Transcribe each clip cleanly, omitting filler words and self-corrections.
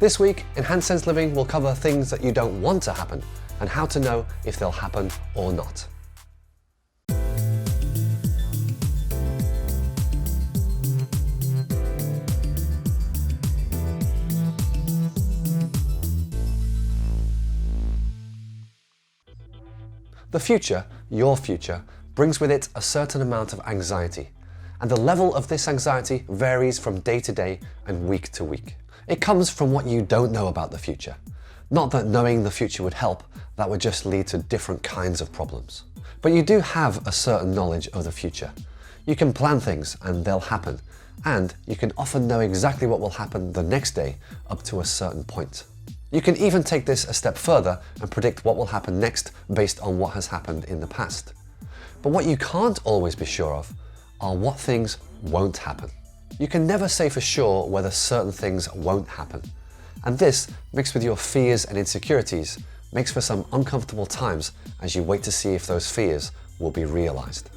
This week, Enhanced Sense Living will cover things that you don't want to happen and how to know if they'll happen or not. The future, your future, brings with it a certain amount of anxiety, and the level of this anxiety varies from day to day and week to week. It comes from what you don't know about the future. Not that knowing the future would help, that would just lead to different kinds of problems. But you do have a certain knowledge of the future. You can plan things and they'll happen, and you can often know exactly what will happen the next day up to a certain point. You can even take this a step further and predict what will happen next based on what has happened in the past. But what you can't always be sure of are what things won't happen. You can never say for sure whether certain things won't happen. And this, mixed with your fears and insecurities, makes for some uncomfortable times as you wait to see if those fears will be realized.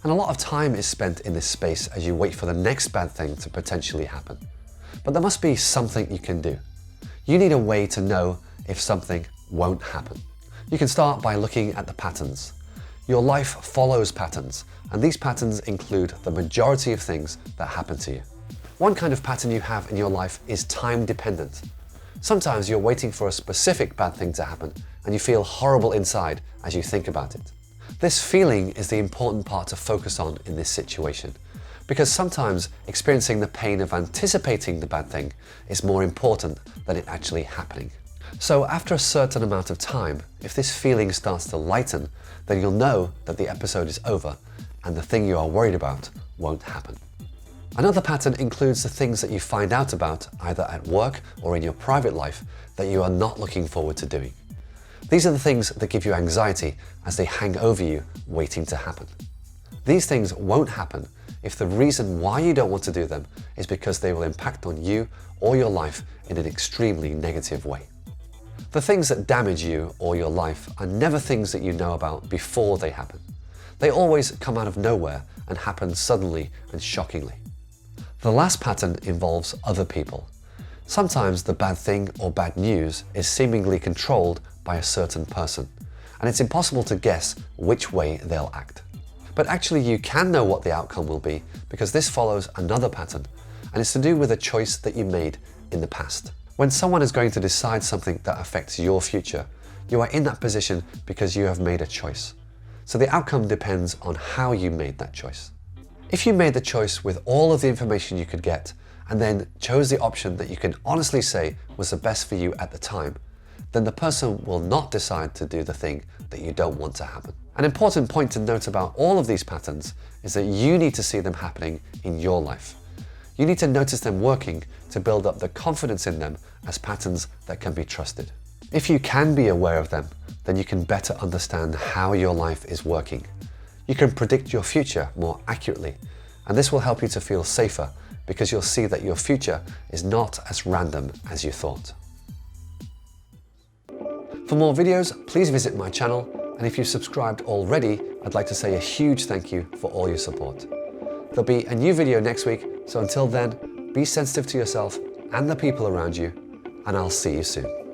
And a lot of time is spent in this space as you wait for the next bad thing to potentially happen. But there must be something you can do. You need a way to know if something won't happen. You can start by looking at the patterns. Your life follows patterns, and these patterns include the majority of things that happen to you. One kind of pattern you have in your life is time dependent. Sometimes you're waiting for a specific bad thing to happen, and you feel horrible inside as you think about it. This feeling is the important part to focus on in this situation, because sometimes experiencing the pain of anticipating the bad thing is more important than it actually happening. So after a certain amount of time, if this feeling starts to lighten, then you'll know that the episode is over and the thing you are worried about won't happen. Another pattern includes the things that you find out about either at work or in your private life that you are not looking forward to doing. These are the things that give you anxiety as they hang over you, waiting to happen. These things won't happen if the reason why you don't want to do them is because they will impact on you or your life in an extremely negative way. The things that damage you or your life are never things that you know about before they happen. They always come out of nowhere and happen suddenly and shockingly. The last pattern involves other people. Sometimes the bad thing or bad news is seemingly controlled by a certain person, and it's impossible to guess which way they'll act. But actually you can know what the outcome will be because this follows another pattern, and it's to do with a choice that you made in the past. When someone is going to decide something that affects your future, you are in that position because you have made a choice. So the outcome depends on how you made that choice. If you made the choice with all of the information you could get, and then chose the option that you can honestly say was the best for you at the time, then the person will not decide to do the thing that you don't want to happen. An important point to note about all of these patterns is that you need to see them happening in your life. You need to notice them working to build up the confidence in them as patterns that can be trusted. If you can be aware of them, then you can better understand how your life is working. You can predict your future more accurately, and this will help you to feel safer because you'll see that your future is not as random as you thought. For more videos, please visit my channel, and if you've subscribed already, I'd like to say a huge thank you for all your support. There'll be a new video next week, so until then, be sensitive to yourself and the people around you, and I'll see you soon.